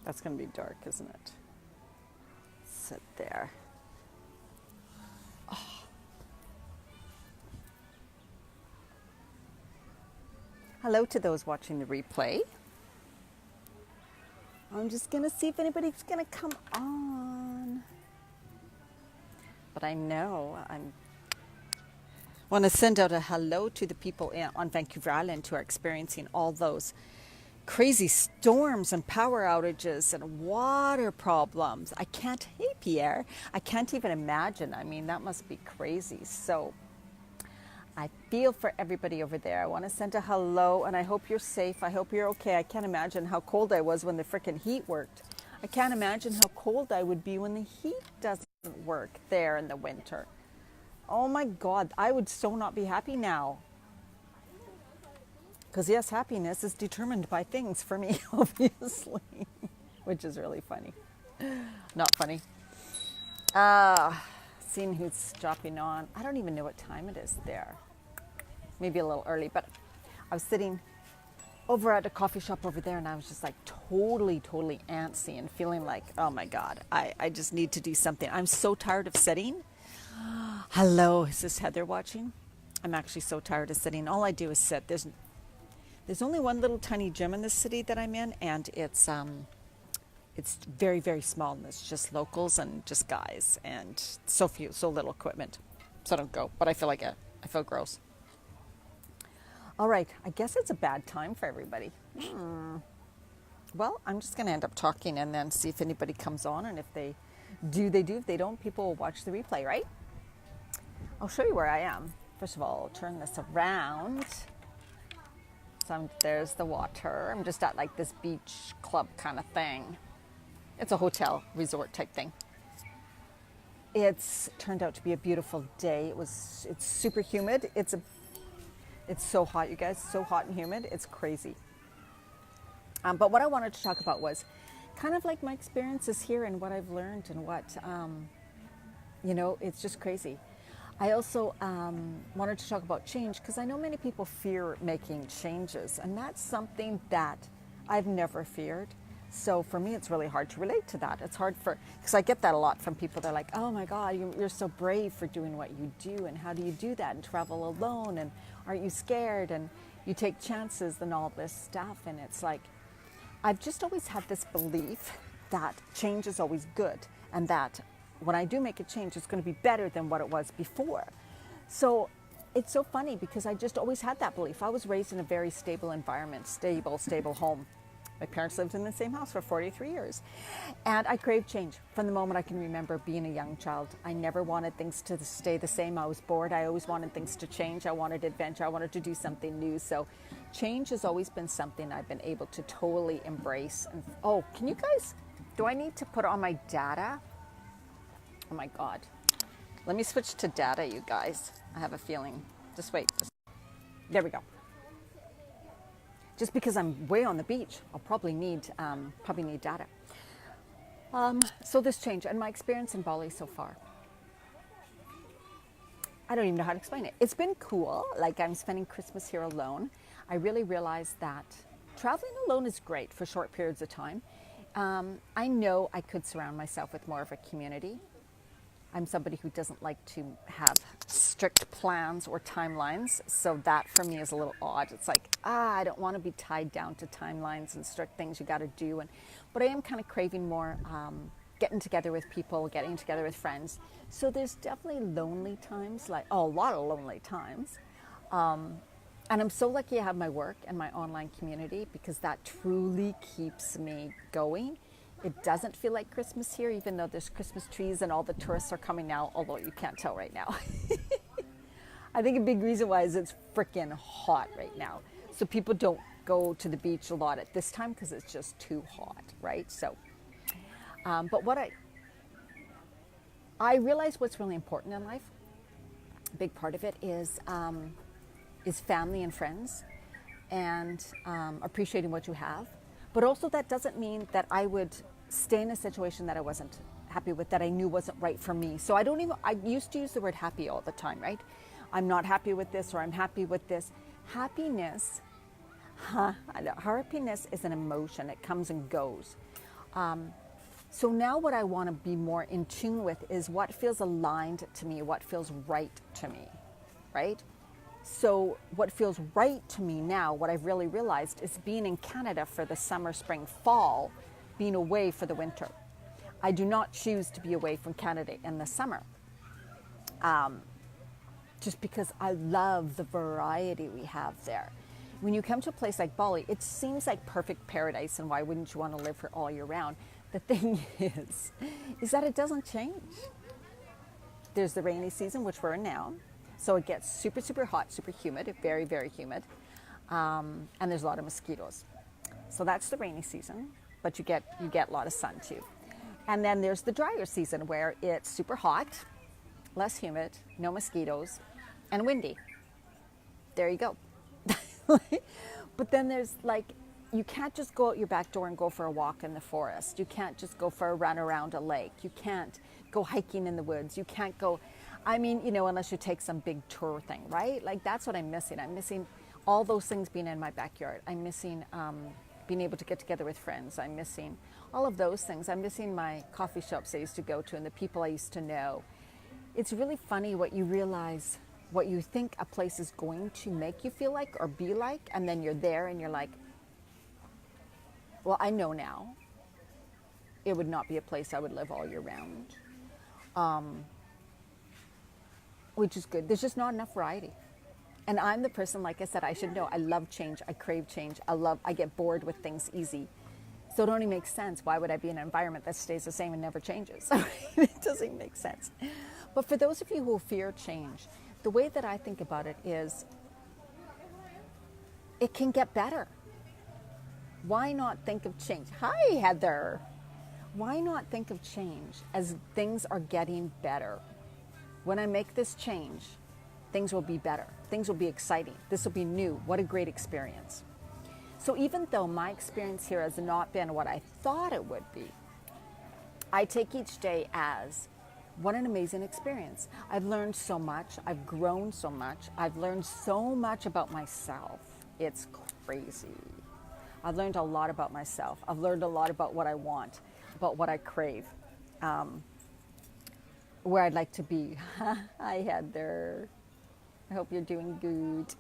That's going to be dark, isn't it? Sit there. Oh. Hello to those watching the replay. I'm just going to see if anybody's going to come on. But I know I want to send out a hello to the people on Vancouver Island who are experiencing all those crazy storms and power outages and water problems. Hey Pierre, I can't even imagine. I mean, that must be crazy. So I feel for everybody over there. I want to send a hello and I hope you're safe. I hope you're okay. I can't imagine how cold I was when the frickin' heat worked. I can't imagine how cold I would be when the heat doesn't work there in the winter. Oh my God, I would so not be happy now. Because yes, happiness is determined by things for me, obviously, which is really funny. Not funny. Seeing who's dropping on. I don't even know what time it is there. Maybe a little early, but I was sitting over at a coffee shop over there and I was just like totally antsy and feeling like, oh my God, I just need to do something. I'm so tired of sitting. Hello, is this Heather watching? I'm actually so tired of sitting. All I do is sit. There's only one little tiny gym in the city that I'm in, and it's very small, and it's just locals and just guys, and so little equipment. So I don't go, but I feel like it. I feel gross. All right, I guess it's a bad time for everybody. Well, I'm just going to end up talking and then see if anybody comes on, and if they do, they do. If they don't, people will watch the replay, right? I'll show you where I am. First of all, I'll turn this around. So there's the water. I'm just at like this beach club kind of thing. It's a hotel resort type thing. It's turned out to be a beautiful day. It's super humid. It's so hot, you guys. So hot and humid. It's crazy. But what I wanted to talk about was kind of like my experiences here and what I've learned and what, it's just crazy. I also wanted to talk about change because I know many people fear making changes, and that's something that I've never feared. So for me, it's really hard to relate to that. It's hard because I get that a lot from people. They're like, oh my God, you're so brave for doing what you do, and how do you do that and travel alone, and aren't you scared, and you take chances and all this stuff. And it's like, I've just always had this belief that change is always good, and that when I do make a change, it's going to be better than what it was before. So it's so funny because I just always had that belief. I was raised in a very stable environment, stable home. My parents lived in the same house for 43 years. And I craved change from the moment I can remember being a young child. I never wanted things to stay the same. I was bored. I always wanted things to change. I wanted adventure. I wanted to do something new. So change has always been something I've been able to totally embrace. And can you guys, do I need to put on my data? Oh my God. Let me switch to data, you guys. I have a feeling. Just wait. There we go. Just because I'm way on the beach, I'll probably need data. So this change and my experience in Bali so far. I don't even know how to explain it. It's been cool. Like, I'm spending Christmas here alone. I really realized that traveling alone is great for short periods of time. I know I could surround myself with more of a community. I'm somebody who doesn't like to have strict plans or timelines, so that for me is a little odd. It's like, I don't want to be tied down to timelines and strict things you got to do. But I am kind of craving more getting together with people, getting together with friends. So there's definitely lonely times, a lot of lonely times. And I'm so lucky I have my work and my online community because that truly keeps me going. It doesn't feel like Christmas here, even though there's Christmas trees and all the tourists are coming now, although you can't tell right now. I think a big reason why is it's freaking hot right now. So people don't go to the beach a lot at this time because it's just too hot, right? So, but what I realize what's really important in life, a big part of it is family and friends and appreciating what you have. But also that doesn't mean that I would stay in a situation that I wasn't happy with, that I knew wasn't right for me. So I used to use the word happy all the time, right? I'm not happy with this, or I'm happy with this. Happiness is an emotion. It comes and goes. So now what I want to be more in tune with is what feels aligned to me, what feels right to me, right? So what feels right to me now, what I've really realized is being in Canada for the summer, spring, fall, being away for the winter. I do not choose to be away from Canada in the summer. Just because I love the variety we have there. When you come to a place like Bali, it seems like perfect paradise, and why wouldn't you want to live here all year round? The thing is that it doesn't change. There's the rainy season, which we're in now, so it gets super, super hot, super humid, very, very humid, and there's a lot of mosquitoes. So that's the rainy season, but you get a lot of sun too. And then there's the drier season where it's super hot, less humid, no mosquitoes, and windy. There you go. But then there's like, you can't just go out your back door and go for a walk in the forest. You can't just go for a run around a lake. You can't go hiking in the woods. You can't go, I mean, you know, unless you take some big tour thing, right? Like that's what I'm missing. I'm missing all those things being in my backyard. I'm missing being able to get together with friends. I'm missing all of those things. I'm missing my coffee shops I used to go to and the people I used to know. It's really funny what you realize, what you think a place is going to make you feel like or be like, and then you're there and you're like, well, I know now it would not be a place I would live all year round, which is good. There's just not enough variety. And I'm the person, like I said, I should know. I love change. I crave change. I get bored with things easy. So it only makes sense. Why would I be in an environment that stays the same and never changes? It doesn't make sense. But for those of you who fear change, the way that I think about it is it can get better. Why not think of change? Hi, Heather. Why not think of change as things are getting better? When I make this change, things will be better. Things will be exciting. This will be new. What a great experience. So even though my experience here has not been what I thought it would be, I take each day as what an amazing experience. I've learned so much. I've grown so much. I've learned so much about myself. It's crazy. I've learned a lot about myself. I've learned a lot about what I want, about what I crave, where I'd like to be. Hi, Heather. I hope you're doing good.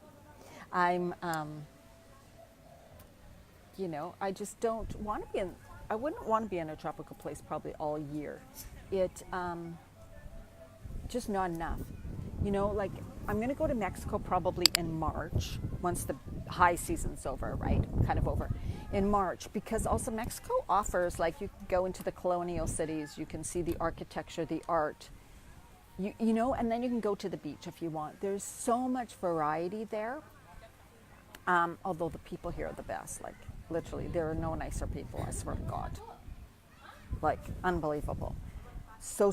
You know, I just don't want to be in, I wouldn't want to be in a tropical place probably all year. Just not enough. You know, like I'm going to go to Mexico probably in March, once the high season's over, right? Kind of over in March, because also Mexico offers, like, you can go into the colonial cities, you can see the architecture, the art, you know, and then you can go to the beach if you want. There's so much variety there. Although the people here are the best, like literally, there are no nicer people, I swear to God. Like, unbelievable. So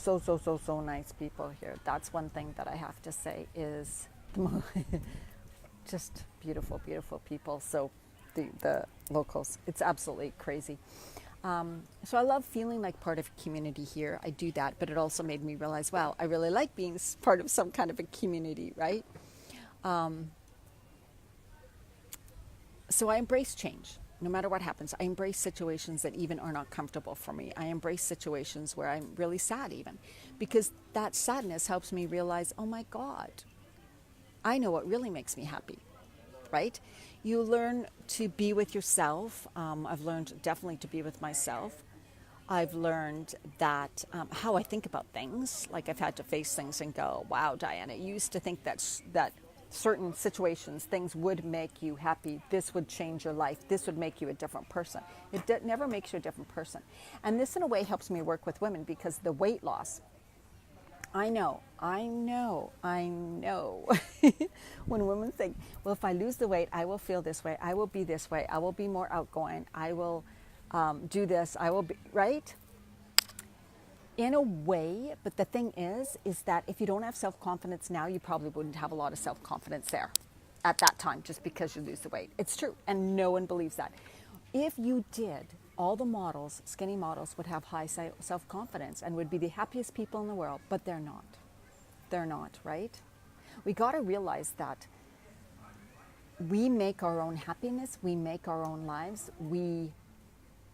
nice people here. That's one thing that I have to say is just beautiful, beautiful people. So the locals, it's absolutely crazy. So I love feeling like part of a community here. I do that, but it also made me realize, wow, I really like being part of some kind of a community, right? So I embrace change. No matter what happens, I embrace situations that even are not comfortable for me. I embrace situations where I'm really sad even, because that sadness helps me realize, oh my God, I know what really makes me happy, right? You learn to be with yourself. I've learned definitely to be with myself. I've learned that how I think about things, like I've had to face things and go, wow, Diana, you used to think that certain situations, things would make you happy. This would change your life. This would make you a different person. It never makes you a different person. And this, in a way, helps me work with women, because the weight loss, I know. When women think, well, if I lose the weight, I will feel this way. I will be this way. I will be more outgoing. I will do this. I will be, right? In a way, but the thing is that if you don't have self-confidence now, you probably wouldn't have a lot of self-confidence there at that time, just because you lose the weight. It's true, and no one believes that. If you did, all the models, skinny models, would have high self-confidence and would be the happiest people in the world, but they're not. They're not, right? We got to realize that we make our own happiness, we make our own lives, we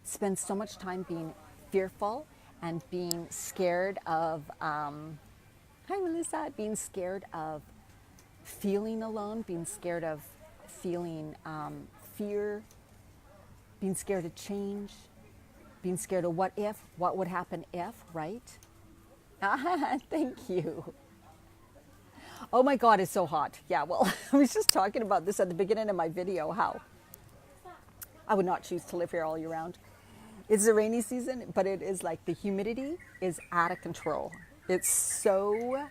spend so much time being fearful and being scared of, hi Melissa, being scared of feeling alone, being scared of feeling fear, being scared of change, being scared of what if, what would happen if, right? Thank you. Oh my God, it's so hot. Yeah, well, I was just talking about this at the beginning of my video, how I would not choose to live here all year round. It's the rainy season, but it is like the humidity is out of control. It's so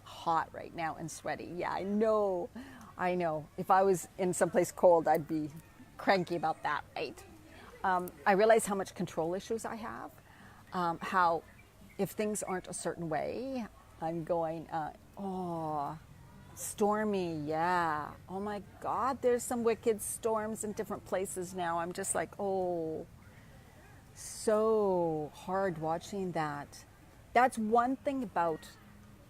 hot right now and sweaty. Yeah, I know. I know. If I was in someplace cold, I'd be cranky about that, right? I realize how much control issues I have. How if things aren't a certain way, I'm going, oh, stormy, yeah. Oh my God, there's some wicked storms in different places now. I'm just like, oh, so hard watching that. That's one thing about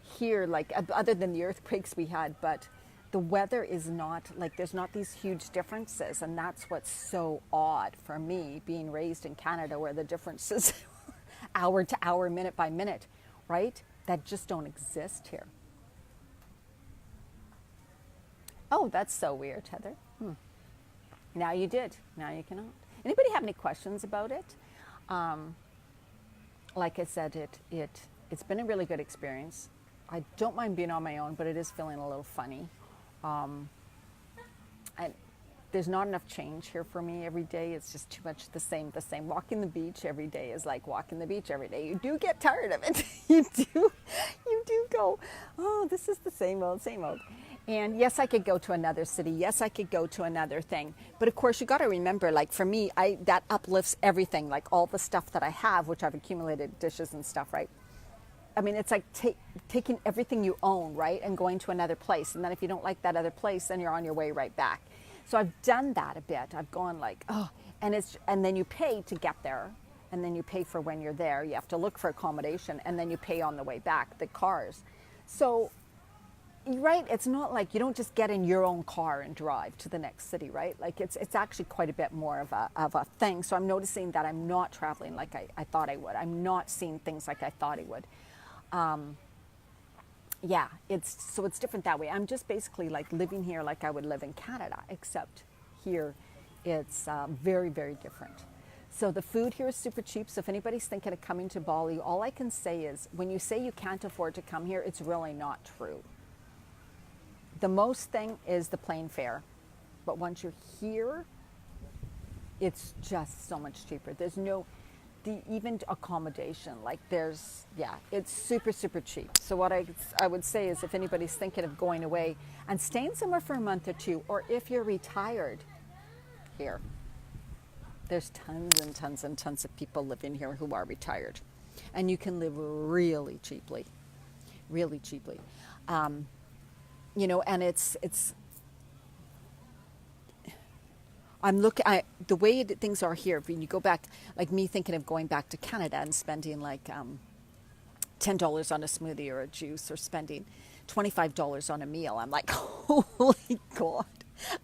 here, like other than the earthquakes we had, but the weather is not like there's not these huge differences, and that's what's so odd for me being raised in Canada, where the differences hour to hour, minute by minute, right? That just don't exist here. Oh, that's so weird, Heather. Now you did. Now you cannot. Anybody have any questions about it? Like I said, it's been a really good experience. I don't mind being on my own, but it is feeling a little funny. And there's not enough change here for me every day. It's just too much the same. Walking the beach every day is like walking the beach every day. You do get tired of it. You do go, oh, this is the same old, same old. And yes, I could go to another city. Yes, I could go to another thing. But of course, you got to remember, like for me, that uplifts everything, like all the stuff that I have, which I've accumulated, dishes and stuff, right? I mean, it's like taking everything you own, right, and going to another place. And then if you don't like that other place, then you're on your way right back. So I've done that a bit. I've gone like, oh, and then you pay to get there, and then you pay for when you're there. You have to look for accommodation, and then you pay on the way back, the cars. So, right, it's not like you don't just get in your own car and drive to the next city, right? Like it's actually quite a bit more of a thing. So I'm noticing that I'm not traveling like I thought I would. I'm not seeing things like I thought I would. Yeah, it's different that way. I'm just basically like living here like I would live in Canada, except here it's very, very different. So the food here is super cheap. So if anybody's thinking of coming to Bali, all I can say is when you say you can't afford to come here, it's really not true. The most thing is the plane fare. But once you're here, it's just so much cheaper. There's no, even accommodation, like it's super, super cheap. So what I would say is if anybody's thinking of going away and staying somewhere for a month or two, or if you're retired here, there's tons and tons and tons of people living here who are retired. And you can live really cheaply, really cheaply. You know, and it's I'm looking at the way that things are here. When you go back, like me thinking of going back to Canada and spending like $10 on a smoothie or a juice, or spending $25 on a meal, I'm like, holy God,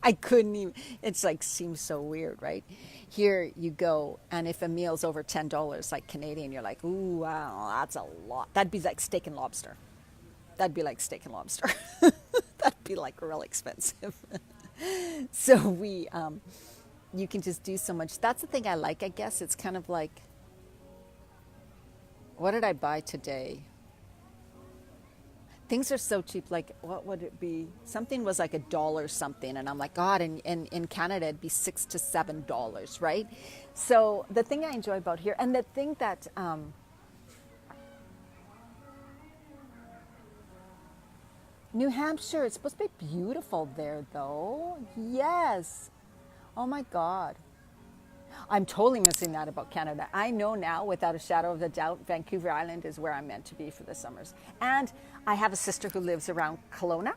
I couldn't even. It's like seems so weird, right? Here you go, and if a meal's over $10, like Canadian, you're like, ooh, wow, that's a lot. That'd be like steak and lobster. That'd be like steak and lobster. That'd be like real expensive. So you can just do so much. That's the thing I like, I guess. It's kind of like, what did I buy today? Things are so cheap. Like, what would it be? Something was like $1 something. And I'm like, God, in Canada, it'd be $6 to $7, right? So the thing I enjoy about here, and the thing that, New Hampshire, it's supposed to be beautiful there, though. Yes. Oh, my God. I'm totally missing that about Canada. I know now, without a shadow of a doubt, Vancouver Island is where I'm meant to be for the summers. And I have a sister who lives around Kelowna,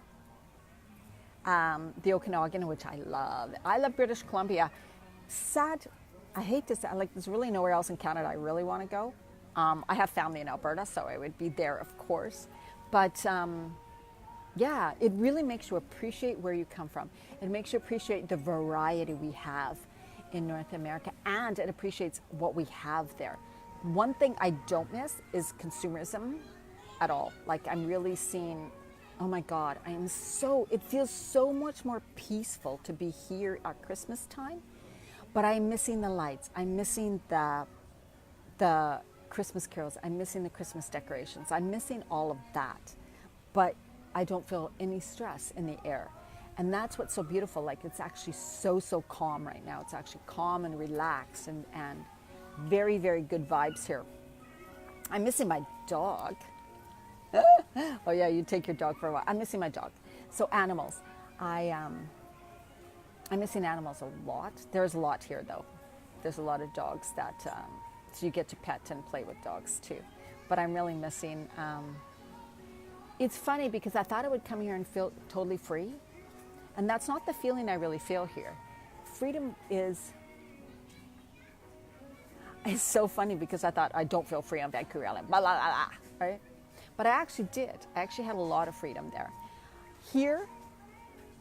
the Okanagan, which I love. I love British Columbia. Sad, I hate to say, like, there's really nowhere else in Canada I really want to go. I have family in Alberta, so I would be there, of course. But yeah, it really makes you appreciate where you come from. It makes you appreciate the variety we have in North America, and it appreciates what we have there. One thing I don't miss is consumerism at all. Like, I'm really seeing, oh my God, it feels so much more peaceful to be here at Christmas time, but I'm missing the lights. I'm missing the Christmas carols. I'm missing the Christmas decorations. I'm missing all of that, but I don't feel any stress in the air. And that's what's so beautiful. Like, it's actually so calm right now. It's actually calm and relaxed and very, very good vibes here. I'm missing my dog. Oh yeah, you take your dog for a while. I'm missing my dog. So animals. I'm missing animals a lot. There's a lot here though. There's a lot of dogs that, so you get to pet and play with dogs too. But I'm really missing, it's funny because I thought I would come here and feel totally free. And that's not the feeling I really feel here. Freedom is so funny because I thought I don't feel free on Vancouver Island, blah, blah, blah, blah, right? But I actually did. I actually had a lot of freedom there. Here,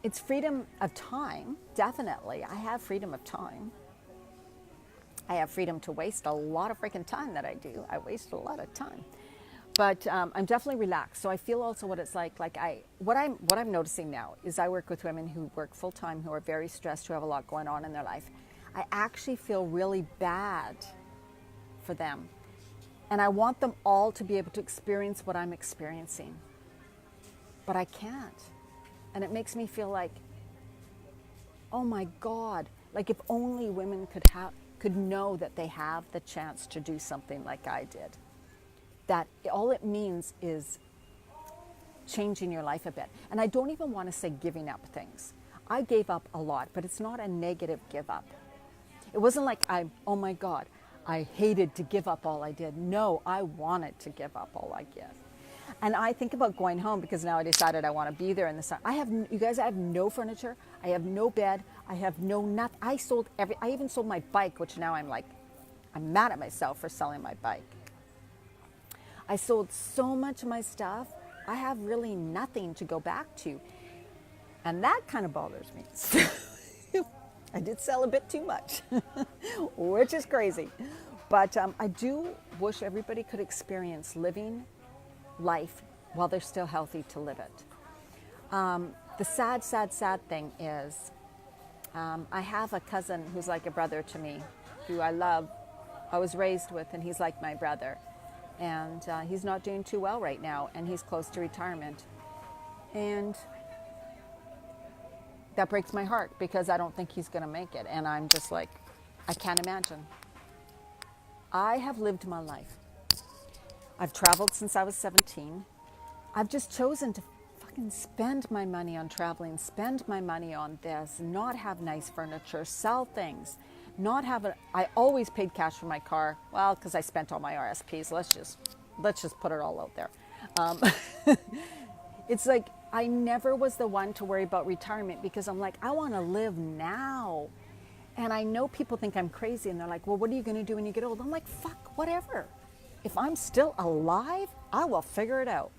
it's freedom of time, definitely. I have freedom of time. I have freedom to waste a lot of freaking time that I do. I waste a lot of time. But I'm definitely relaxed. So I feel also what it's like what I'm noticing now is I work with women who work full time, who are very stressed, who have a lot going on in their life. I actually feel really bad for them. And I want them all to be able to experience what I'm experiencing. But I can't. And it makes me feel like, oh my God, like if only women could know that they have the chance to do something like I did. That all it means is changing your life a bit. And I don't even want to say giving up things. I gave up a lot, but it's not a negative give up. It wasn't like oh my God, I hated to give up all I did. No, I wanted to give up all I did. And I think about going home because now I decided I want to be there in the sun. I have no furniture. I have no bed. I have no nothing. I even sold my bike, which now I'm mad at myself for selling my bike. I sold so much of my stuff, I have really nothing to go back to. And that kind of bothers me. I did sell a bit too much, which is crazy. But I do wish everybody could experience living life while they're still healthy to live it. The sad thing is I have a cousin who's like a brother to me, who I love, I was raised with, and he's like my brother. And he's not doing too well right now, and he's close to retirement. And that breaks my heart because I don't think he's going to make it. And I'm just like, I can't imagine. I have lived my life. I've traveled since I was 17. I've just chosen to fucking spend my money on traveling, spend my money on this, not have nice furniture, sell things. I always paid cash for my car. Well, because I spent all my RSPs. Let's just put it all out there. It's like I never was the one to worry about retirement because I'm like, I want to live now. And I know people think I'm crazy and they're like, well, what are you going to do when you get old? I'm like, fuck, whatever. If I'm still alive, I will figure it out.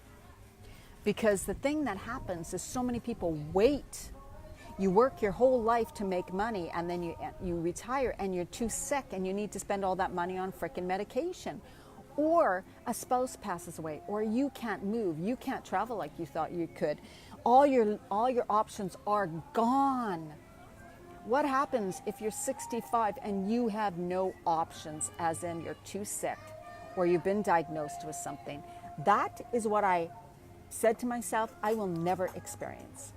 Because the thing that happens is so many people wait. You work your whole life to make money, and then you retire and you're too sick and you need to spend all that money on frickin' medication. Or a spouse passes away, or you can't move, you can't travel like you thought you could. All your options are gone. What happens if you're 65 and you have no options, as in you're too sick or you've been diagnosed with something? That is what I said to myself, I will never experience.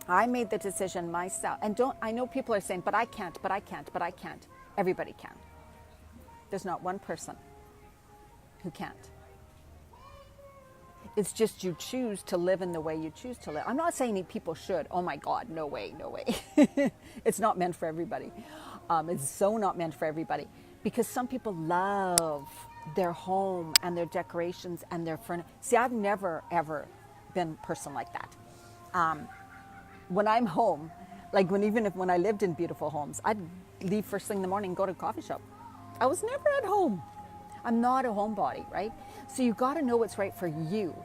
I made the decision myself. And I know people are saying, but I can't. Everybody can. There's not one person who can't. It's just you choose to live in the way you choose to live. I'm not saying people should. Oh my God, no way. It's not meant for everybody. It's so not meant for everybody. Because some people love their home and their decorations and their furniture. See, I've never, ever been a person like that. When I'm home, like when I lived in beautiful homes, I'd leave first thing in the morning and go to a coffee shop. I was never at home. I'm not a homebody, right? So you got to know what's right for you.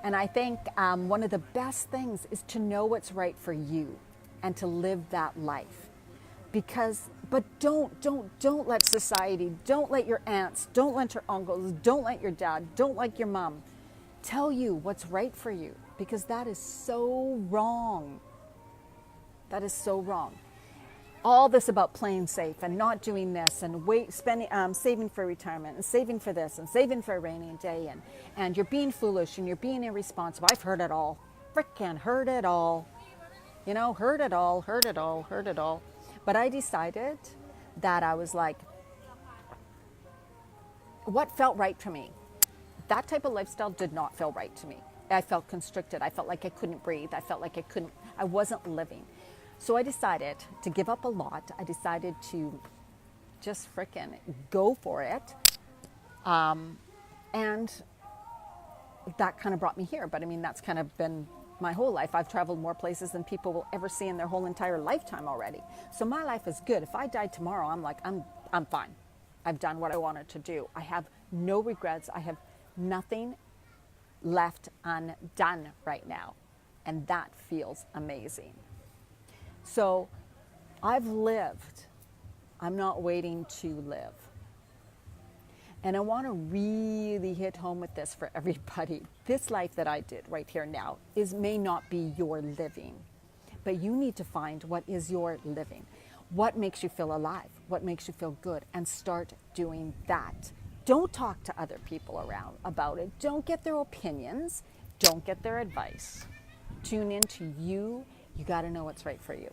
And I think one of the best things is to know what's right for you and to live that life. Because But don't let society, don't let your aunts, don't let your uncles, don't let your dad, don't let your mom tell you what's right for you, because that is so wrong. That is so wrong. All this about playing safe and not doing this and saving for retirement and saving for this and saving for a rainy day and you're being foolish and you're being irresponsible. I've heard it all. Frickin' heard it all. You know, heard it all, heard it all, heard it all. But I decided that I was like, what felt right to me? That type of lifestyle did not feel right to me. I felt constricted. I felt like I couldn't breathe. I felt like I wasn't living. So I decided to give up a lot. I decided to just frickin' go for it. And that kind of brought me here. But I mean, that's kind of been my whole life. I've traveled more places than people will ever see in their whole entire lifetime already. So my life is good. If I died tomorrow, I'm fine. I've done what I wanted to do. I have no regrets. I have nothing left undone right now. And that feels amazing. So I've lived. I'm not waiting to live. And I want to really hit home with this for everybody. This life that I did right here now may not be your living, but you need to find what is your living. What makes you feel alive? What makes you feel good? And start doing that. Don't talk to other people around about it. Don't get their opinions. Don't get their advice. Tune into you. You got to know what's right for you.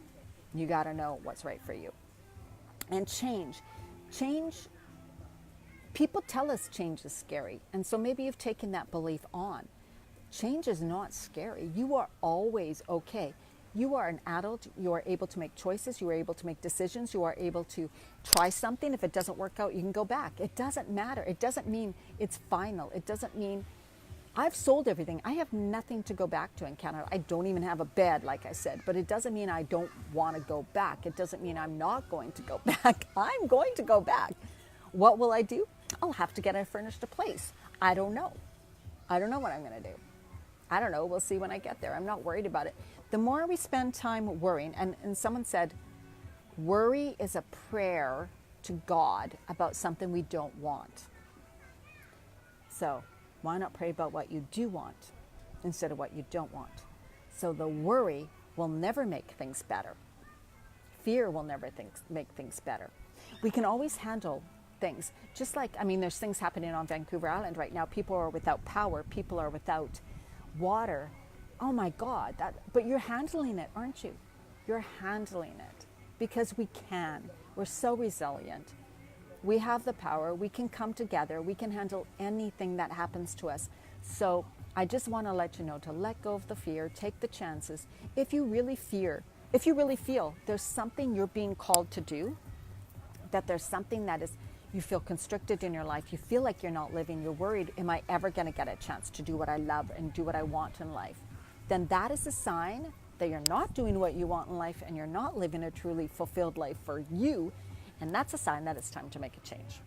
You got to know what's right for you. And change. People tell us change is scary. And so maybe you've taken that belief on. Change is not scary. You are always okay. You are an adult. You are able to make choices. You are able to make decisions. You are able to try something. If it doesn't work out, you can go back. It doesn't matter. It doesn't mean it's final. It doesn't mean I've sold everything. I have nothing to go back to in Canada. I don't even have a bed, like I said, but it doesn't mean I don't want to go back. It doesn't mean I'm not going to go back. I'm going to go back. What will I do? I'll have to get a furnished place. I don't know. I don't know what I'm going to do. I don't know. We'll see when I get there. I'm not worried about it. The more we spend time worrying, and someone said, worry is a prayer to God about something we don't want. So why not pray about what you do want instead of what you don't want? So the worry will never make things better. Fear will never make things better. We can always handle things. Just like, there's things happening on Vancouver Island right now. People are without power. People are without water. Oh my God. But you're handling it, aren't you? You're handling it because we can. We're so resilient. We have the power. We can come together. We can handle anything that happens to us. So I just want to let you know to let go of the fear, take the chances. If you really feel there's something you're being called to do, that there's something that is, you feel constricted in your life, you feel like you're not living, you're worried, am I ever going to get a chance to do what I love and do what I want in life? Then that is a sign that you're not doing what you want in life and you're not living a truly fulfilled life for you. And that's a sign that it's time to make a change.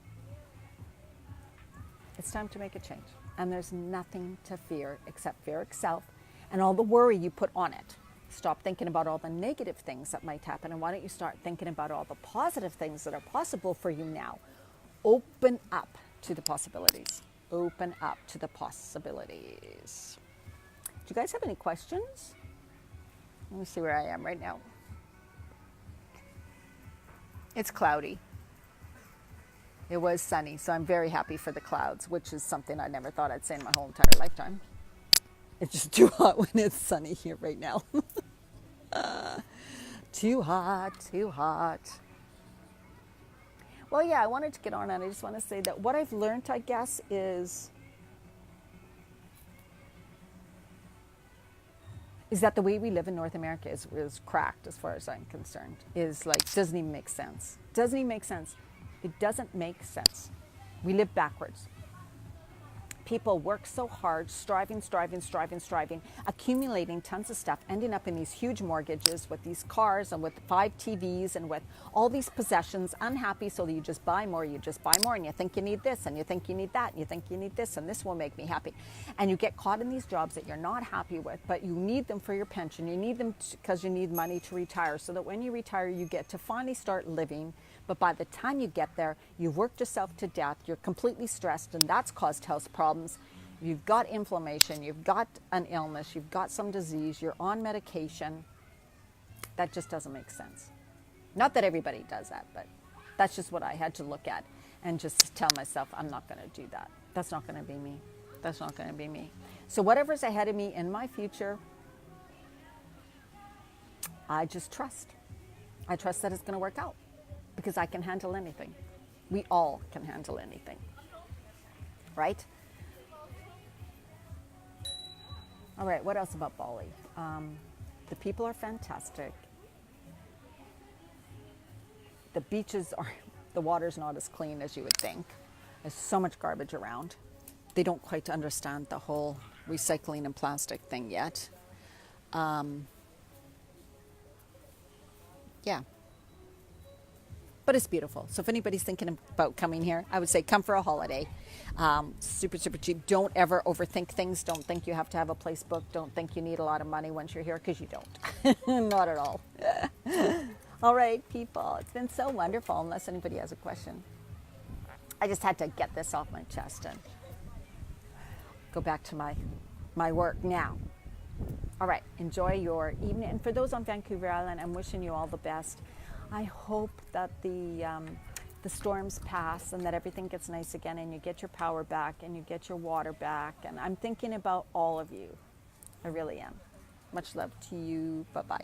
It's time to make a change. And there's nothing to fear except fear itself and all the worry you put on it. Stop thinking about all the negative things that might happen, and why don't you start thinking about all the positive things that are possible for you now? Open up to the possibilities. Open up to the possibilities. Do you guys have any questions? Let me see where I am right now. It's cloudy. It was sunny, so I'm very happy for the clouds, which is something I never thought I'd say in my whole entire lifetime. It's just too hot when it's sunny here right now. Too hot, too hot. Well, yeah, I wanted to get on and I just want to say that what I've learned, I guess, is that the way we live in North America is cracked as far as I'm concerned. Doesn't even make sense. Doesn't even make sense. It doesn't make sense. We live backwards. People work so hard, striving, accumulating tons of stuff, ending up in these huge mortgages with these cars and with 5 TVs and with all these possessions, unhappy, so that you just buy more, and you think you need this, and you think you need that, and you think you need this, and this will make me happy. And you get caught in these jobs that you're not happy with, but you need them for your pension. You need them because you need money to retire, so that when you retire, you get to finally start living, But by the time you get there, you've worked yourself to death, you're completely stressed, and that's caused health problems. You've got inflammation, you've got an illness, you've got some disease, you're on medication. That just doesn't make sense. Not that everybody does that, but that's just what I had to look at and just tell myself, I'm not going to do that. That's not going to be me. That's not going to be me. So whatever's ahead of me in my future, I just trust. I trust that it's going to work out because I can handle anything. We all can handle anything, right? All right, what else about Bali? The people are fantastic. The beaches are, the water's not as clean as you would think. There's so much garbage around. They don't quite understand the whole recycling and plastic thing yet. Yeah. But it's beautiful. So if anybody's thinking about coming here, I would say come for a holiday. Super, super cheap. Don't ever overthink things. Don't think you have to have a place booked. Don't think you need a lot of money once you're here, because you don't. Not at all. All right, people. It's been so wonderful, unless anybody has a question. I just had to get this off my chest and go back to my work now. All right, enjoy your evening. And for those on Vancouver Island, I'm wishing you all the best. I hope that the storms pass and that everything gets nice again and you get your power back and you get your water back. And I'm thinking about all of you. I really am. Much love to you. Bye-bye.